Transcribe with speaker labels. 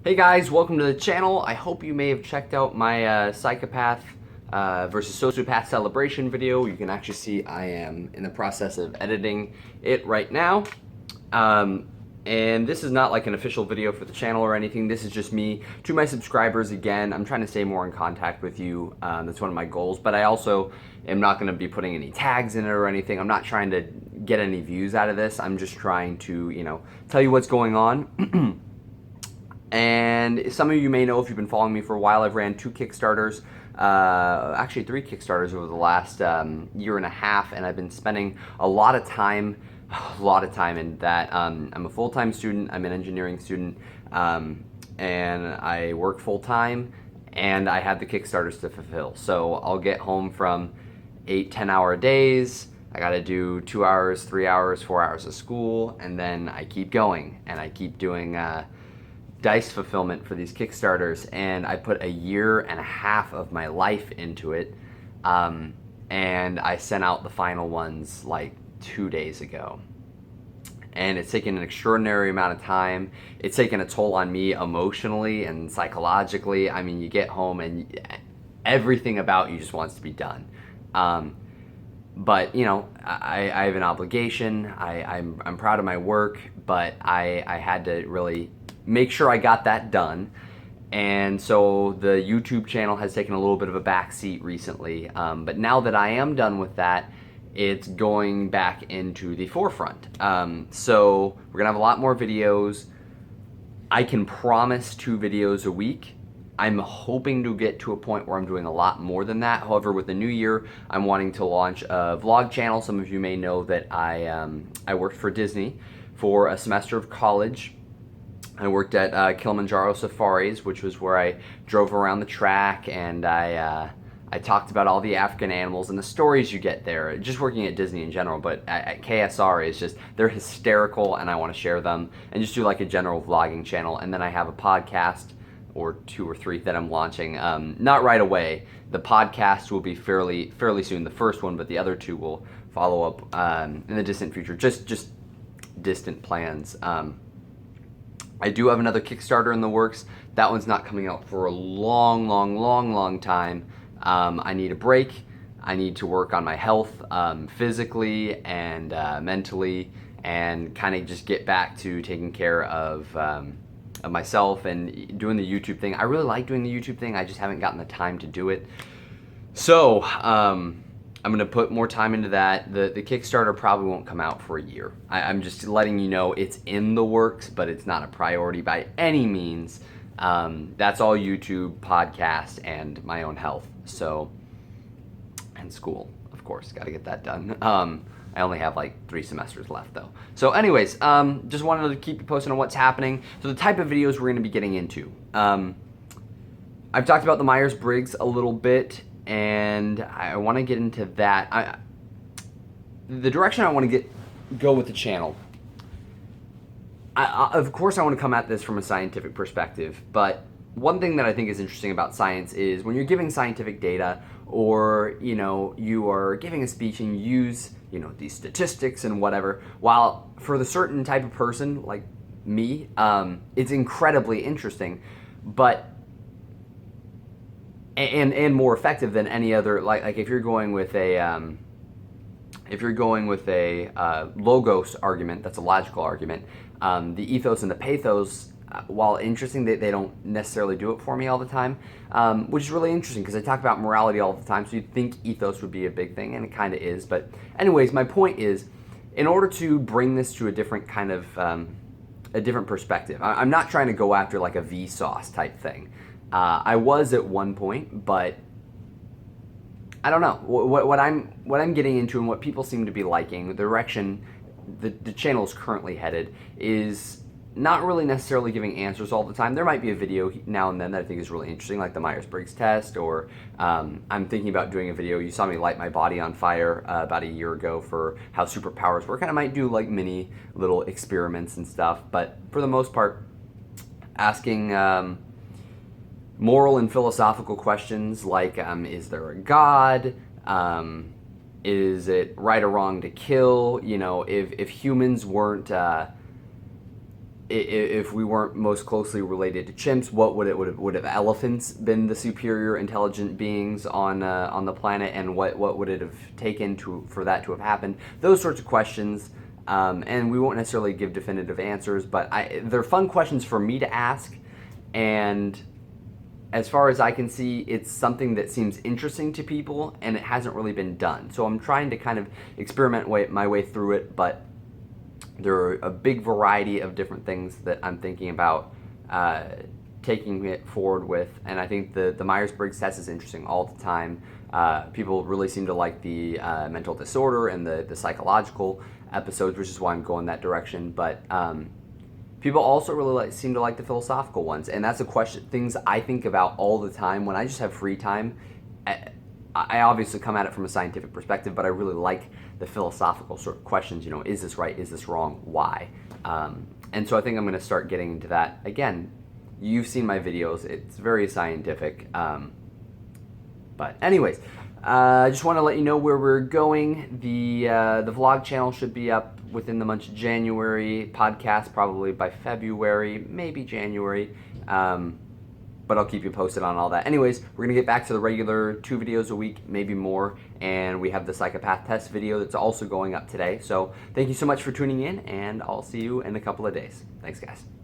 Speaker 1: Hey guys, welcome to the channel. I hope you may have checked out my psychopath versus sociopath celebration video. You can actually see I am in the process of editing it right now. And this is not like an official video for the channel or anything. This is just me to my subscribers. Again, I'm trying to stay more in contact with you. That's one of my goals, but I also am not going to be putting any tags in it or anything. I'm not trying to get any views out of this. I'm just trying to, tell you what's going on. And some of you may know, if you've been following me for a while, I've ran 2 Kickstarters, actually 3 Kickstarters over the last year and a half, and I've been spending a lot of time in that. I'm a full-time student, I'm an engineering student, and I work full-time, and I have the Kickstarters to fulfill. So I'll get home from 8-10 hour days, I gotta do 2 hours, 3 hours, 4 hours of school, and then I keep going, and I keep doing dice fulfillment for these Kickstarters, and I put a year and a half of my life into it, and I sent out the final ones like 2 days ago. And it's taken an extraordinary amount of time. It's taken a toll on me emotionally and psychologically. I mean, you get home and everything about you just wants to be done. But I have an obligation. I'm proud of my work, but I had to really make sure I got that done. And so the YouTube channel has taken a little bit of a backseat recently. But now that I am done with that, it's going back into the forefront. So we're gonna have a lot more videos. I can promise 2 videos a week. I'm hoping to get to a point where I'm doing a lot more than that. However, with the new year, I'm wanting to launch a vlog channel. Some of you may know that I worked for Disney for a semester of college. I worked at Kilimanjaro Safaris, which was where I drove around the track, and I talked about all the African animals and the stories you get there, just working at Disney in general. But at KSR, it's just, they're hysterical, and I want to share them, and just do like a general vlogging channel. And then I have a podcast, or 2 or 3 that I'm launching. Not right away. The podcast will be fairly soon, the first one, but the other 2 will follow up in the distant future. Just distant plans. I do have another Kickstarter in the works. That one's not coming out for a long time. I need a break. I need to work on my health physically and mentally, and kind of just get back to taking care of myself and doing the YouTube thing. I really like doing the YouTube thing. I just haven't gotten the time to do it. So I'm gonna put more time into that. The Kickstarter probably won't come out for a year. I'm just letting you know it's in the works, but it's not a priority by any means. That's all YouTube, podcast, and my own health. So, and school, of course, gotta get that done. I only have like 3 semesters left though. So anyways, just wanted to keep you posted on what's happening. So the type of videos we're gonna be getting into. I've talked about the Myers-Briggs a little bit, and I want to get into that. The direction I want to go with the channel. Of course, I want to come at this from a scientific perspective, but one thing that I think is interesting about science is when you're giving scientific data, or you are giving a speech and you use these statistics and whatever. While for the certain type of person like me, it's incredibly interesting, but and more effective than any other, like if you're going with a logos argument, that's a logical argument. The ethos and the pathos, while interesting, they don't necessarily do it for me all the time, which is really interesting because I talk about morality all the time, so you'd think ethos would be a big thing, and it kind of is. But anyways, my point is, in order to bring this to a different kind of a different perspective, I'm not trying to go after like a Vsauce type thing. I was at one point, but I don't know what I'm getting into, and what people seem to be liking. The direction the channel is currently headed is not really necessarily giving answers all the time. There might be a video now and then that I think is really interesting, like the Myers-Briggs test, or I'm thinking about doing a video. You saw me light my body on fire about a year ago for how superpowers work, and I might do like mini little experiments and stuff. But for the most part, asking moral and philosophical questions like, is there a God? Is it right or wrong to kill? If humans weren't if we weren't most closely related to chimps, what would have elephants been the superior intelligent beings on the planet, and what would it have taken for that to have happened? Those sorts of questions, and we won't necessarily give definitive answers, but they're fun questions for me to ask, and as far as I can see, it's something that seems interesting to people, and it hasn't really been done. So I'm trying to kind of experiment my way through it, but there are a big variety of different things that I'm thinking about taking it forward with, and I think the Myers-Briggs test is interesting all the time. People really seem to like the mental disorder and the psychological episodes, which is why I'm going that direction, but people also really seem to like the philosophical ones, and that's a question, things I think about all the time when I just have free time. I obviously come at it from a scientific perspective, but I really like the philosophical sort of questions, is this right, is this wrong, why? And so I think I'm going to start getting into that. Again, you've seen my videos, it's very scientific. But anyways, I just want to let you know where we're going. The vlog channel should be up within the month of January, podcast probably by February, maybe January. But I'll keep you posted on all that. Anyways, we're going to get back to the regular 2 videos a week, maybe more, and we have the psychopath test video that's also going up today. So thank you so much for tuning in, and I'll see you in a couple of days. Thanks, guys.